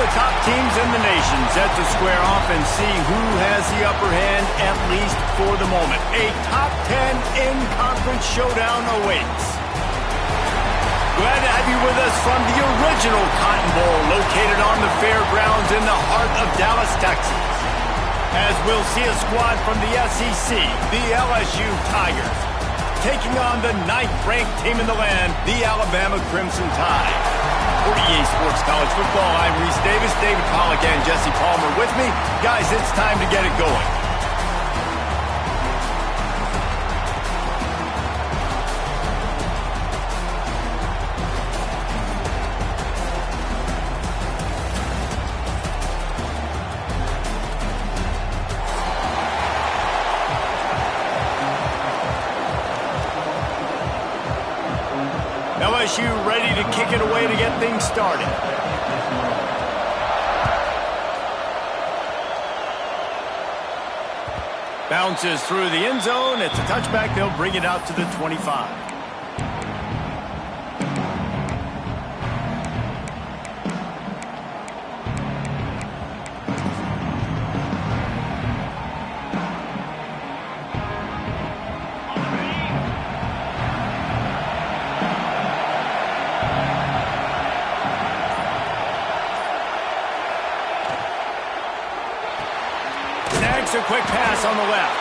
The top teams in the nation set to square off and see who has the upper hand, at least for the moment. A top 10 in-conference showdown awaits. Glad to have you with us from the original Cotton Bowl, located on the fairgrounds in the heart of Dallas, Texas. As we'll see a squad from the SEC, the LSU Tigers, taking on the 9th-ranked team in the land, the Alabama Crimson Tide. For EA Sports College Football, I'm Reese Davis, David Pollack, and Jesse Palmer with me. Guys, it's time to get it going. LSU ready to kick it away to get things started. Bounces through the end zone. It's a touchback. They'll bring it out to the 25. A quick pass on the left.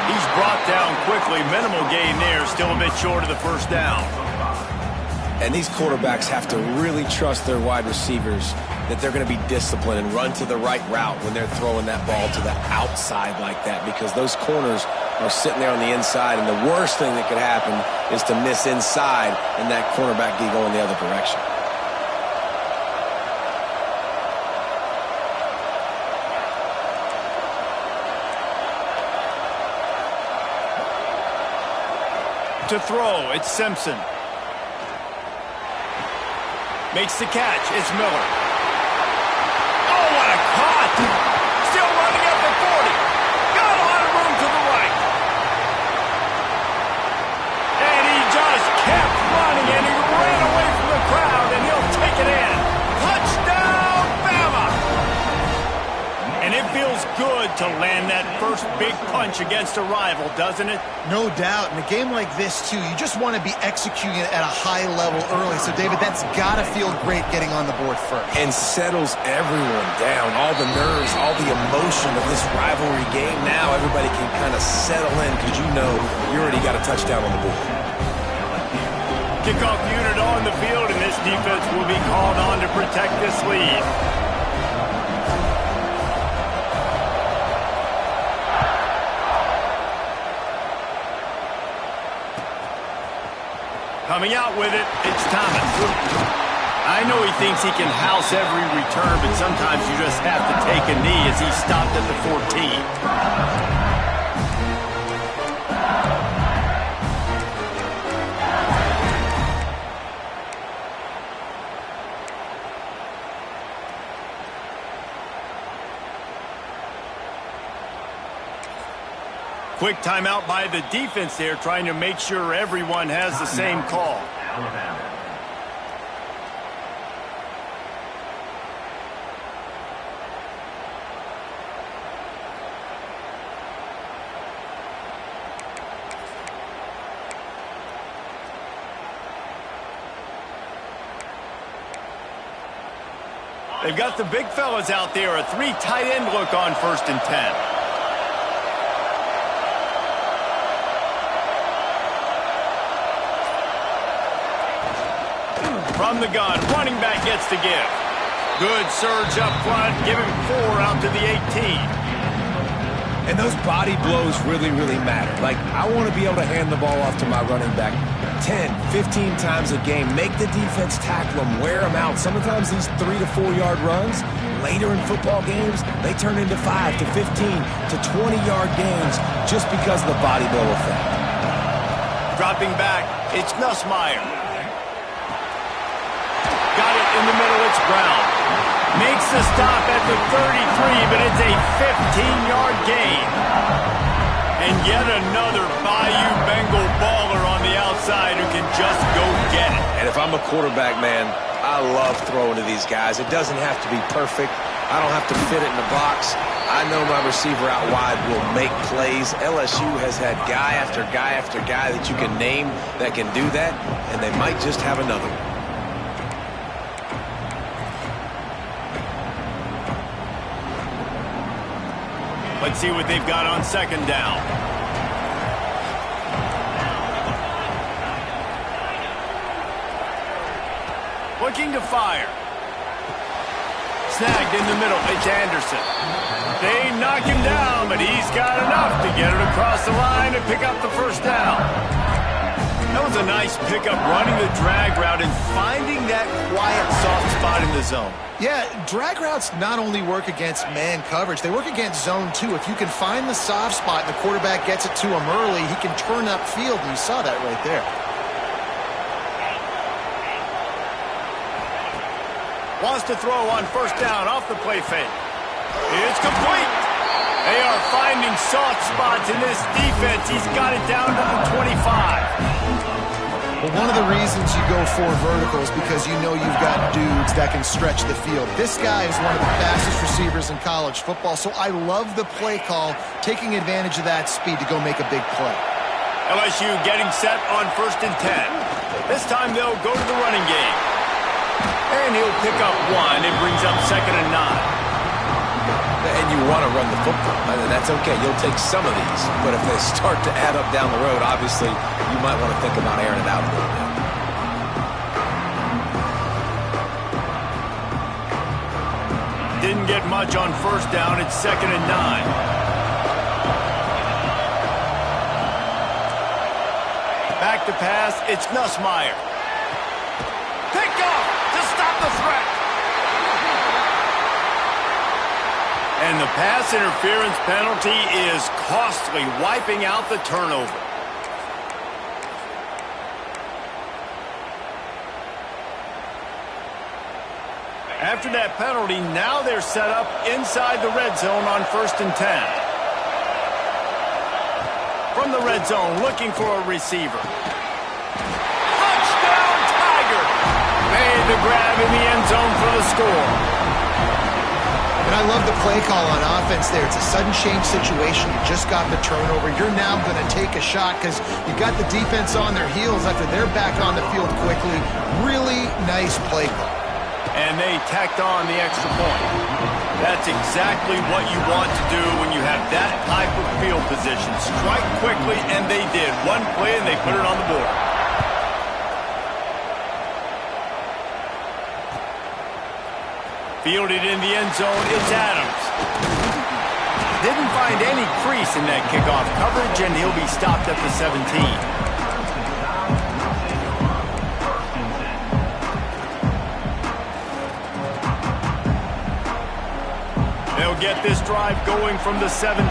He's brought down quickly. Minimal gain there. Still a bit short of the first down. And these quarterbacks have to really trust their wide receivers that they're going to be disciplined and run to the right route when they're throwing that ball to the outside like that, because those corners are sitting there on the inside, and the worst thing that could happen is to miss inside and that cornerback be going the other direction. To throw, it's Simpson. Makes the catch, it's Miller. Oh, what a cut! Still running up at 40. Got a lot of room to the right. And he just kept running, and he ran away from the crowd, and he'll take it in. Touchdown, Bama! And it feels good to land that first big punch against a rival, doesn't it? No doubt. In a game like this, too, you just want to be executing it at a high level early. So, David, that's got to feel great getting on the board first. And settles everyone down. All the nerves, all the emotion of this rivalry game. Now everybody can kind of settle in because you know you already got a touchdown on the board. Kickoff unit on the field, and this defense will be called on to protect this lead. Coming out with it, it's Thomas. I know he thinks he can house every return, but sometimes you just have to take a knee as he stopped at the 14. Quick timeout by the defense there, trying to make sure everyone has the same call. They've got the big fellas out there, a 3 tight end look on 1st and 10. From the gun, running back gets to give. Good surge up front, give him 4 out to the 18. And those body blows really, really matter. Like, I want to be able to hand the ball off to my running back 10, 15 times a game. Make the defense tackle them, wear them out. Sometimes these 3 to 4 yard runs later in football games, they turn into 5 to 15 to 20-yard gains just because of the body blow effect. Dropping back, it's Nussmeier. Got it in the middle, it's Brown. Makes the stop at the 33, but it's a 15-yard gain. And yet another Bayou Bengal baller on the outside who can just go get it. And if I'm a quarterback, man, I love throwing to these guys. It doesn't have to be perfect. I don't have to fit it in the box. I know my receiver out wide will make plays. LSU has had guy after guy after guy that you can name that can do that, and they might just have another one. Let's see what they've got on second down. Looking to fire. Snagged in the middle. It's Anderson. They knock him down, but he's got enough to get it across the line and pick up the first down. That was a nice pickup, running the drag route and finding that quiet, soft spot in the zone. Yeah, drag routes not only work against man coverage, they work against zone too. If you can find the soft spot and the quarterback gets it to him early, he can turn upfield, and you saw that right there. Wants to throw on first down off the play fake. It's complete. They are finding soft spots in this defense. He's got it down to the 25. Well, one of the reasons you go for vertical is because you know you've got dudes that can stretch the field. This guy is one of the fastest receivers in college football, so I love the play call, taking advantage of that speed to go make a big play. LSU getting set on 1st and 10. This time they'll go to the running game. And he'll pick up one. It brings up 2nd and 9. And you want to run the football. That's okay. You'll take some of these. But if they start to add up down the road, obviously, you might want to think about airing it out a little bit. Didn't get much on first down. It's 2nd and 9. Back to pass. It's Nussmeier. Pick off to stop the threat. And the pass interference penalty is costly, wiping out the turnover. After that penalty, now they're set up inside the red zone on 1st and 10. From the red zone, looking for a receiver. Touchdown, Tiger! Made the grab in the end zone for the score. And I love the play call on offense there. It's a sudden change situation. You just got the turnover. You're now going to take a shot because you got the defense on their heels after they're back on the field quickly. Really nice play call. And they tacked on the extra point. That's exactly what you want to do when you have that type of field position. Strike quickly, and they did. One play, and they put it on the board. Fielded in the end zone, it's Adams. Didn't find any crease in that kickoff coverage, and he'll be stopped at the 17. They'll get this drive going from the 17.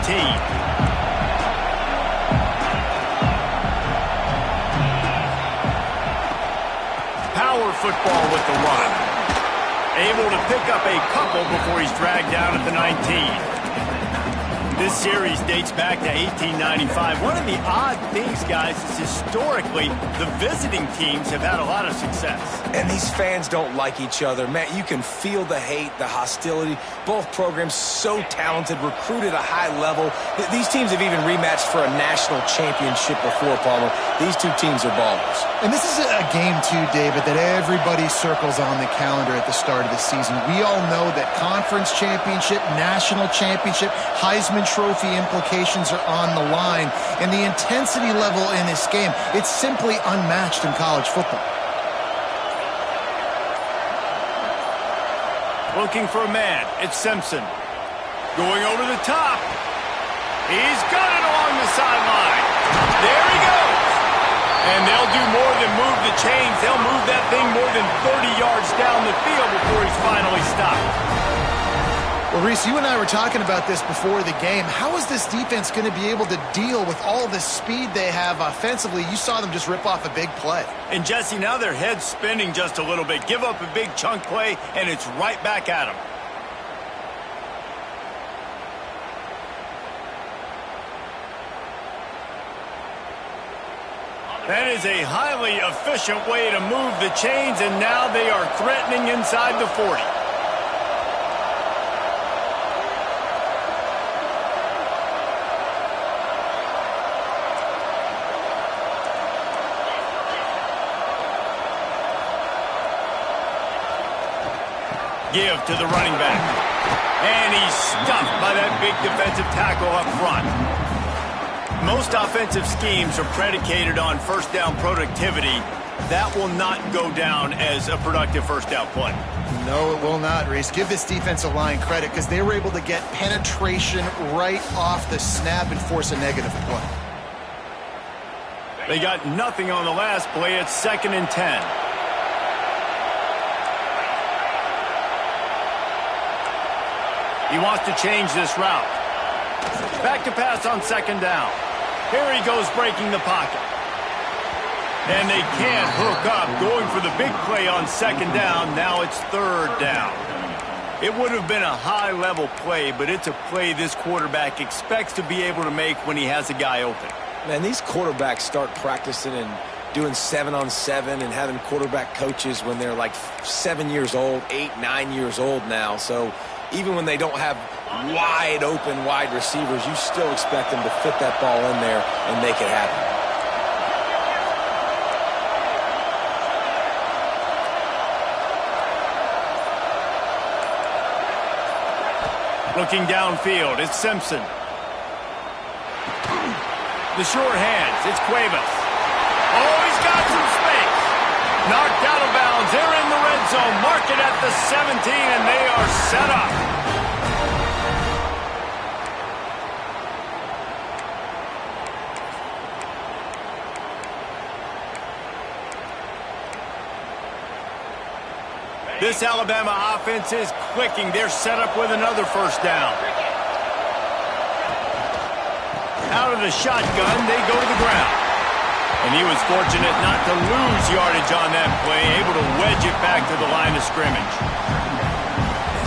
Power football with the run. Able to pick up a couple before he's dragged down at the 19. This series dates back to 1895. One of the odd things, guys, is historically the visiting teams have had a lot of success. And these fans don't like each other. Man, you can feel the hate, the hostility. Both programs so talented, recruit at a high level. These teams have even rematched for a national championship before, Palmer. These two teams are ballers. And this is a game, too, David, that everybody circles on the calendar at the start of the season. We all know that conference championship, national championship, Heisman Trophy implications are on the line. And the intensity level in this game, it's simply unmatched in college football. Looking for a man. It's Simpson. Going over the top. He's got it along the sideline. There he goes. And they'll do more than move the chains. They'll move that thing more than 30 yards down the field before he's finally stopped. Well, Reese, you and I were talking about this before the game. How is this defense going to be able to deal with all the speed they have offensively? You saw them just rip off a big play. And, Jesse, now their head's spinning just a little bit. Give up a big chunk play, and it's right back at them. That is a highly efficient way to move the chains, and now they are threatening inside the 40. Give to the running back. And he's stuffed by that big defensive tackle up front. Most offensive schemes are predicated on first down productivity. That will not go down as a productive first down play. No, it will not, Reese. Give this defensive line credit because they were able to get penetration right off the snap and force a negative play. They got nothing on the last play. It's 2nd and 10. He wants to change this route. Back to pass on 2nd down. Here he goes breaking the pocket. And they can't hook up, going for the big play on 2nd down. Now it's 3rd down. It would have been a high-level play, but it's a play this quarterback expects to be able to make when he has a guy open. Man, these quarterbacks start practicing and doing 7-on-7 and having quarterback coaches when they're like 7 years old, 8, 9 years old now. So even when they don't have wide open wide receivers, you still expect them to fit that ball in there and make it happen. Looking downfield, it's Simpson. The short hands, it's Cuevas. Oh, he's got some space. Knocked out of bounds. They're in the red zone. Mark it at the 17, and they are set up. This Alabama offense is clicking. They're set up with another first down. Out of the shotgun, they go to the ground. And he was fortunate not to lose yardage on that play, able to wedge it back to the line of scrimmage.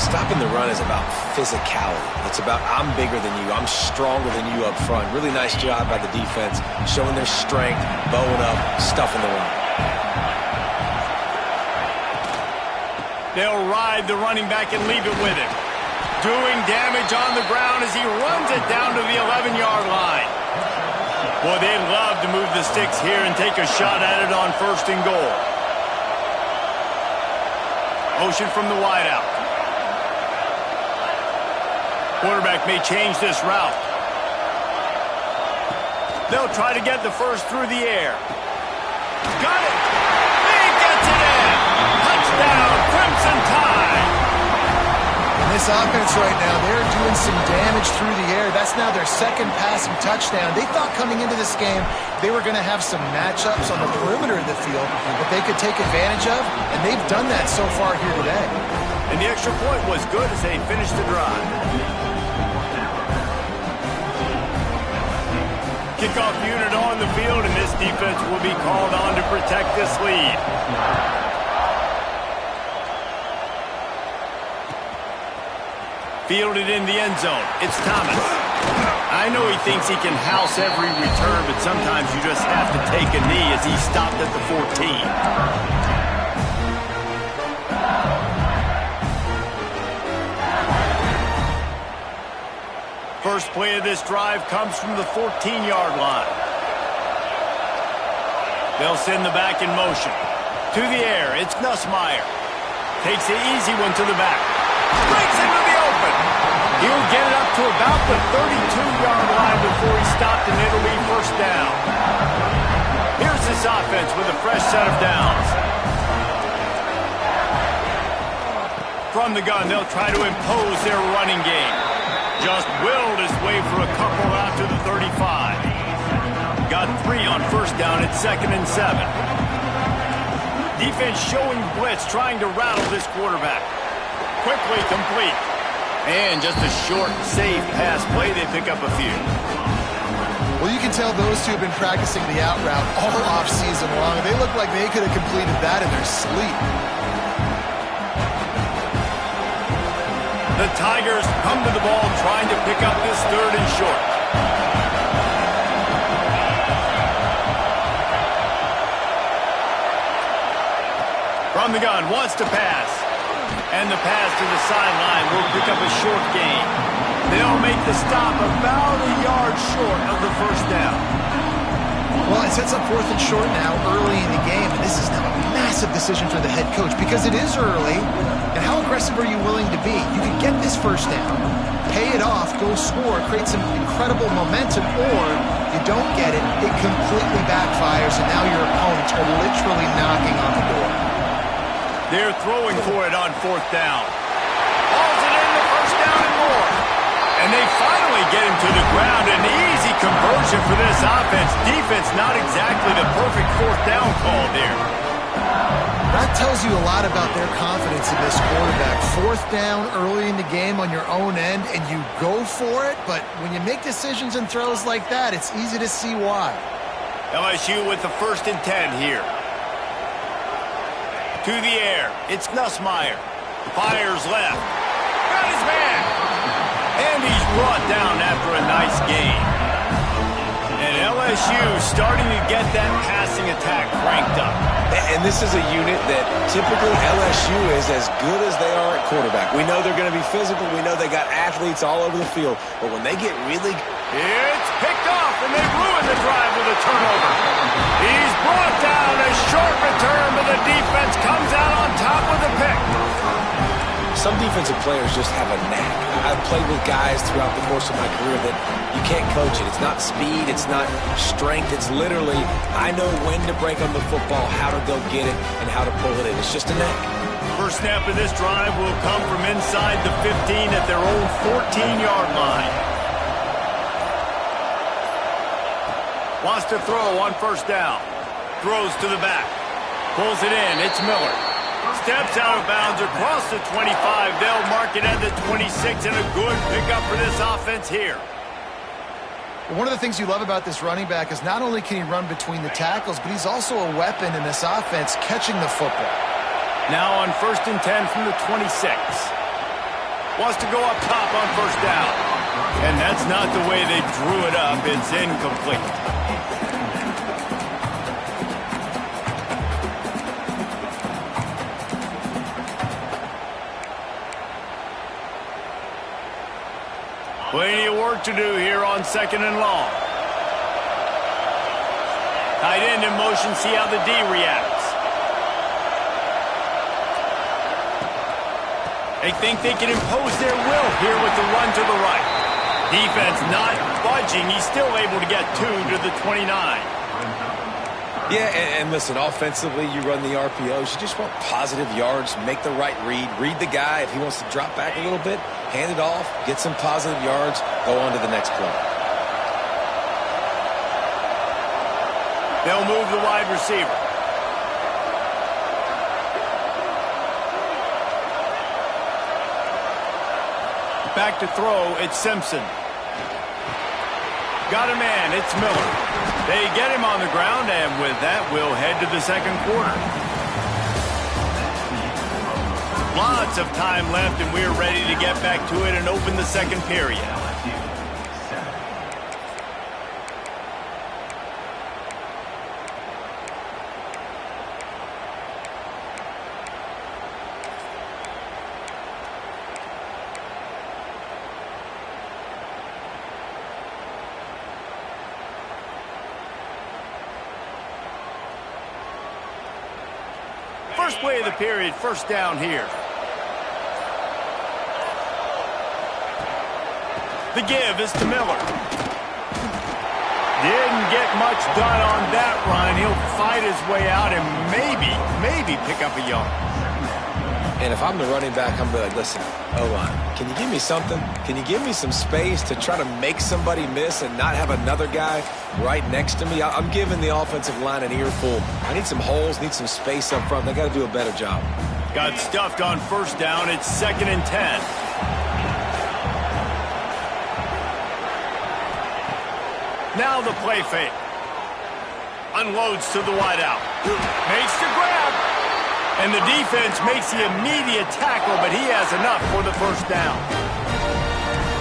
Stopping the run is about physicality. It's about I'm bigger than you, I'm stronger than you up front. Really nice job by the defense, showing their strength, bowing up, stuffing the run. They'll ride the running back and leave it with him. Doing damage on the ground as he runs it down to the 11-yard line. Boy, they'd love to move the sticks here and take a shot at it on 1st and goal. Motion from the wideout. Quarterback may change this route. They'll try to get the first through the air. Got it! He gets it in! Touchdown, Crimson Tide! And this offense right now, they're doing some damage through the air. That's now their 2nd passing touchdown. They thought coming into this game they were going to have some matchups on the perimeter of the field that they could take advantage of, and they've done that so far here today. And the extra point was good as they finished the drive. Kickoff unit on the field, and this defense will be called on to protect this lead. Fielded in the end zone. It's Thomas. I know he thinks he can house every return, but sometimes you just have to take a knee as he stopped at the 14. First play of this drive comes from the 14-yard line. They'll send the back in motion. To the air, it's Nussmeier. Takes the easy one to the back. Breaks into the open. He'll get it up to about the 32-yard line before he stopped, and it'll be first down. Here's this offense with a fresh set of downs. From the gun, they'll try to impose their running game. Just willed his way for a couple out to the 35. Got 3 on first down at 2nd and 7. Defense showing blitz, trying to rattle this quarterback. Quickly complete. And just a short, safe pass play, they pick up a few. Well, you can tell those two have been practicing the out route all off-season long. They look like they could have completed that in their sleep. The Tigers come to the ball trying to pick up this 3rd and short. From the gun, wants to pass. And the pass to the sideline will pick up a short gain. They'll make the stop about a yard short of the 1st down. Well, it sets up 4th and short now early in the game, and this is now a massive decision for the head coach because it is early. And how aggressive are you willing to be? You can get this 1st down, pay it off, go score, create some incredible momentum, or you don't get it, it completely backfires, and now your opponents are literally knocking on the door. They're throwing for it on 4th down. Hauls it in the 1st down and more. And they finally get him to the ground. An easy conversion for this offense. Defense not exactly the perfect 4th down call there. That tells you a lot about their confidence in this quarterback. 4th down early in the game on your own end, and you go for it. But when you make decisions and throws like that, it's easy to see why. LSU with the 1st and 10 here. To the air, it's Nussmeier. Fires left. Got his man. And he's brought down after a nice gain. And LSU starting to get that passing attack cranked up. And this is a unit that typically LSU is as good as they are at quarterback. We know they're going to be physical. We know they got athletes all over the field. But when they get really... It's picked off, and they ruin the drive with a turnover. He's brought down. A short return, but the defense comes out on top with a pick. Some defensive players just have a knack. I've played with guys throughout the course of my career that you can't coach it. It's not speed. It's not strength. It's literally, I know when to break on the football, how to go get it, and how to pull it in. It's just a knack. First snap of this drive will come from inside the 15 at their own 14-yard line. Wants to throw on 1st down. Throws to the back. Pulls it in. It's Miller. Steps out of bounds across the 25. They'll mark it at the 26, and a good pickup for this offense here. One of the things you love about this running back is not only can he run between the tackles, but he's also a weapon in this offense catching the football. Now on 1st and 10 from the 26. Wants to go up top on 1st down. And that's not the way they drew it up. It's incomplete. Plenty of work to do here on 2nd and long. Tight end in motion, see how the D reacts. They think they can impose their will here with the run to the right. Defense not budging. He's still able to get 2 to the 29. Yeah, and listen, offensively, you run the RPOs. You just want positive yards, make the right read the guy. If he wants to drop back a little bit, hand it off, get some positive yards, go on to the next play. They'll move the wide receiver. Back to throw, it's Simpson. Got a man, it's Miller. They get him on the ground, and with that, we'll head to the 2nd quarter. Lots of time left, and we're ready to get back to it and open the 2nd period. First play of the period, 1st down here. The give is to Miller. Didn't get much done on that run. He'll fight his way out and maybe pick up a yard. And if I'm the running back, I'm like, listen, O-line, can you give me something? Can you give me some space to try to make somebody miss and not have another guy right next to me? I'm giving the offensive line an earful. I need some holes, need some space up front. They got to do a better job. Got stuffed on 1st down. It's 2nd and 10. Now the play fake. Unloads to the wideout. Makes the grab. And the defense makes the immediate tackle, but he has enough for the first down.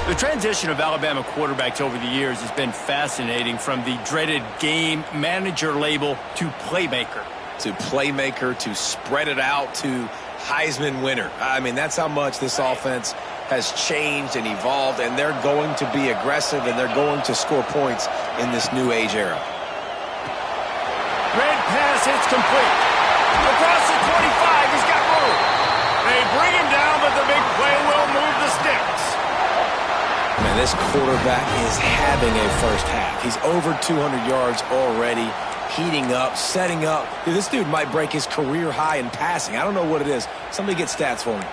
The transition of Alabama quarterbacks over the years has been fascinating, from the dreaded game manager label to playmaker. To playmaker, to spread it out, to Heisman winner. I mean, that's how much this offense has changed and evolved, and they're going to be aggressive, and they're going to score points in this new age era. Red pass, it's complete. Across the 25, he's got room. They bring him down, but the big play will move the sticks. Man, this quarterback is having a first half. He's over 200 yards already, heating up, setting up. Dude, this dude might break his career high in passing. I don't know what it is. Somebody get stats for me.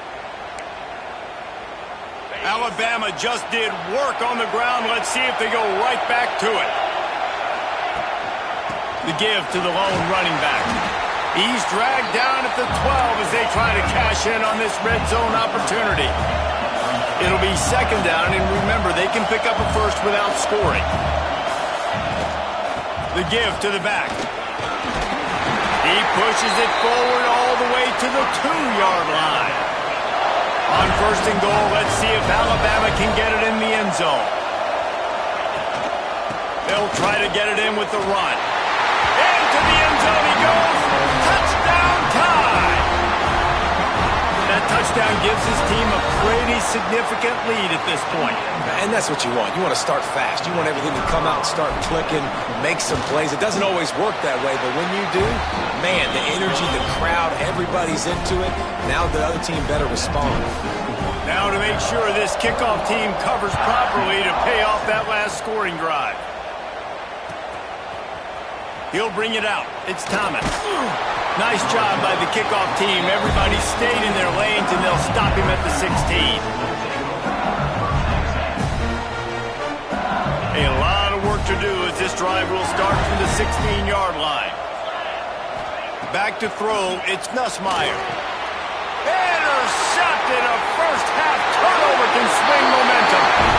Alabama just did work on the ground. Let's see if they go right back to it. The give to the lone running back. He's dragged down at the 12 as they try to cash in on this red zone opportunity. It'll be second down, and remember, they can pick up a first without scoring. The give to the back. He pushes it forward all the way to the 2-yard line. On first and goal, let's see if Alabama can get it in the end zone. They'll try to get it in with the run. Into the end zone he goes. Touchdown time! That touchdown gives his team a pretty significant lead at this point. And that's what you want. You want to start fast. You want everything to come out and start clicking, make some plays. It doesn't always work that way, but when you do, man, the energy, the crowd, everybody's into it. Now the other team better respond. Now to make sure this kickoff team covers properly to pay off that last scoring drive. He'll bring it out. It's Thomas. Nice job by the kickoff team. Everybody stayed in their lanes, and they'll stop him at the 16. A lot of work to do as this drive will start from the 16-yard line. Back to throw. It's Nussmeier. Intercepted. A first-half turnover can swing momentum.